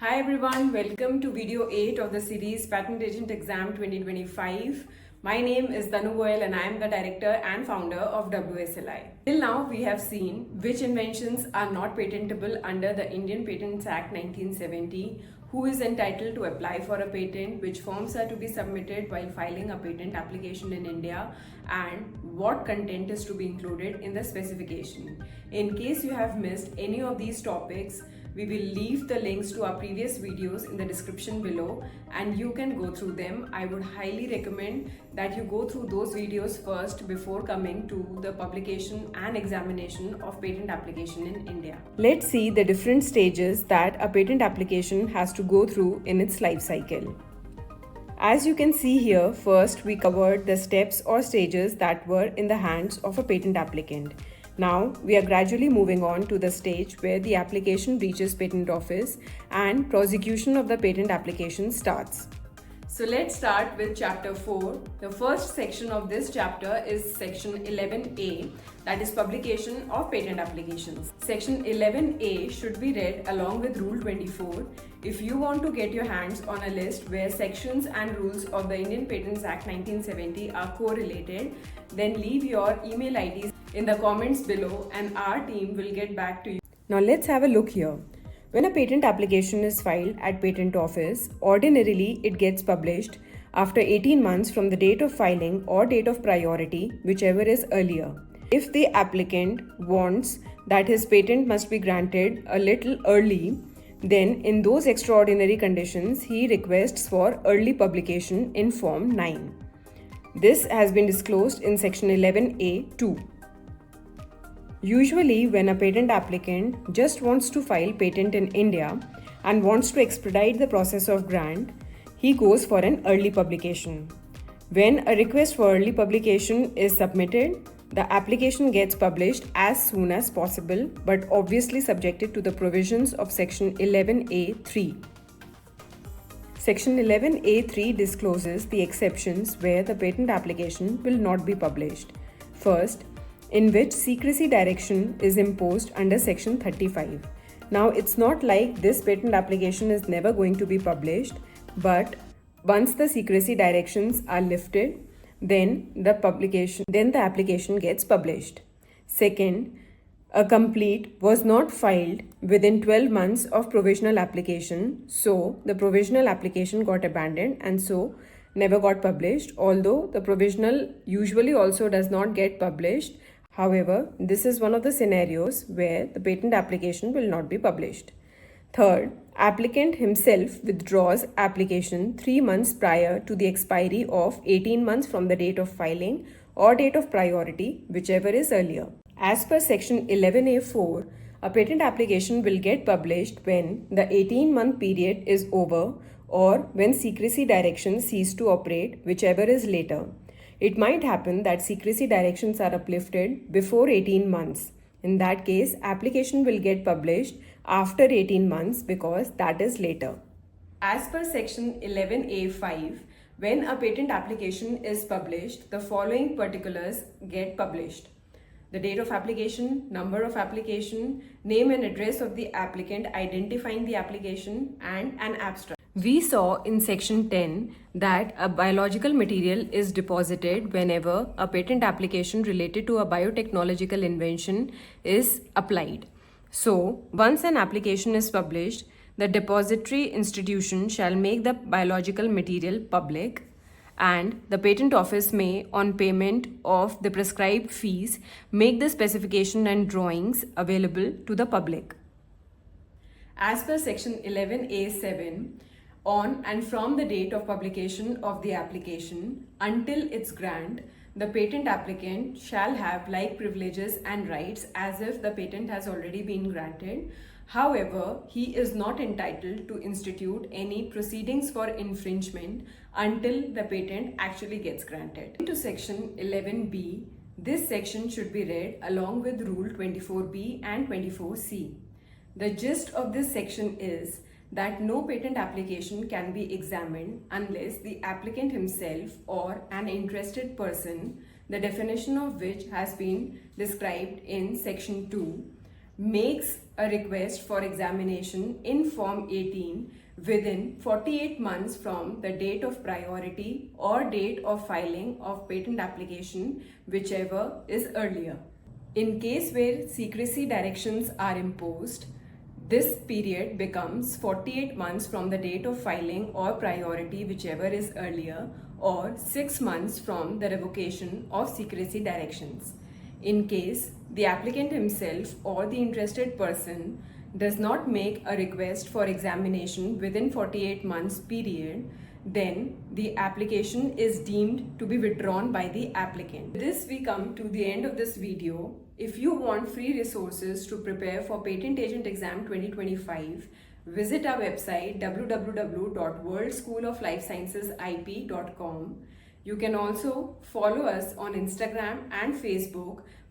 Hi everyone, welcome to video 8 of the series Patent Agent Exam 2025. My name is Tanu Goyal and I am the director and founder of WSLI. Till now we have seen which inventions are not patentable under the Indian Patents Act 1970, who is entitled to apply for a patent, which forms are to be submitted while filing a patent application in India, and what content is to be included in the specification. In case you have missed any of these topics, we will leave the links to our previous videos in the description below and you can go through them. I would highly recommend that you go through those videos first before coming to the publication and examination of patent application in India. Let's see the different stages that a patent application has to go through in its life cycle. As you can see here, first we covered the steps or stages that were in the hands of a patent applicant. Now, we are gradually moving on to the stage where the application reaches patent office and prosecution of the patent application starts. So let's start with chapter 4. The first section of this chapter is section 11A, that is publication of patent applications. Section 11A should be read along with rule 24. If you want to get your hands on a list where sections and rules of the Indian Patents Act 1970 are correlated, then leave your email IDs in the comments below and our team will get back to you. Now let's have a look here. When a patent application is filed at patent office, ordinarily it gets published after 18 months from the date of filing or date of priority, whichever is earlier. If the applicant wants that his patent must be granted a little early, then in those extraordinary conditions, he requests for early publication in Form 9. This has been disclosed in section 11A2. Usually, when a patent applicant just wants to file patent in India and wants to expedite the process of grant, he goes for an early publication. When a request for early publication is submitted, the application gets published as soon as possible, but obviously subjected to the provisions of section 11A3. Section 11A3 discloses the exceptions where the patent application will not be published. First, in which secrecy direction is imposed under section 35. Now, it's not like this patent application is never going to be published, but once the secrecy directions are lifted, then the application gets published. Second, a complete was not filed within 12 months of provisional application, so the provisional application got abandoned and so never got published, although the provisional usually also does not get published. However, this is one of the scenarios where the patent application will not be published. Third, applicant himself withdraws application 3 months prior to the expiry of 18 months from the date of filing or date of priority, whichever is earlier. As per section 11A4, a patent application will get published when the 18-month period is over or when secrecy directions cease to operate, whichever is later. It might happen that secrecy directions are uplifted before 18 months. In that case, application will get published after 18 months because that is later. As per section 11A5, when a patent application is published, the following particulars get published: the date of application, number of application, name and address of the applicant identifying the application, and an abstract. We saw in section 10 that a biological material is deposited whenever a patent application related to a biotechnological invention is applied. So, once an application is published, the depository institution shall make the biological material public, and the patent office may, on payment of the prescribed fees, make the specification and drawings available to the public. As per section 11A7, on and from the date of publication of the application until its grant, the patent applicant shall have like privileges and rights as if the patent has already been granted. However, he is not entitled to institute any proceedings for infringement until the patent actually gets granted. Into section 11B, this section should be read along with rule 24B and 24C. The gist of this section is that no patent application can be examined unless the applicant himself or an interested person, the definition of which has been described in section 2, makes a request for examination in Form 18 within 48 months from the date of priority or date of filing of patent application, whichever is earlier. In case where secrecy directions are imposed, this period becomes 48 months from the date of filing or priority, whichever is earlier, or 6 months from the revocation of secrecy directions. In case the applicant himself or the interested person does not make a request for examination within 48 months period, then the application is deemed to be withdrawn by the applicant. With this, we come to the end of this video. If you want free resources to prepare for Patent Agent Exam 2025, visit our website www.worldschooloflifesciencesip.com. You can also follow us on Instagram and Facebook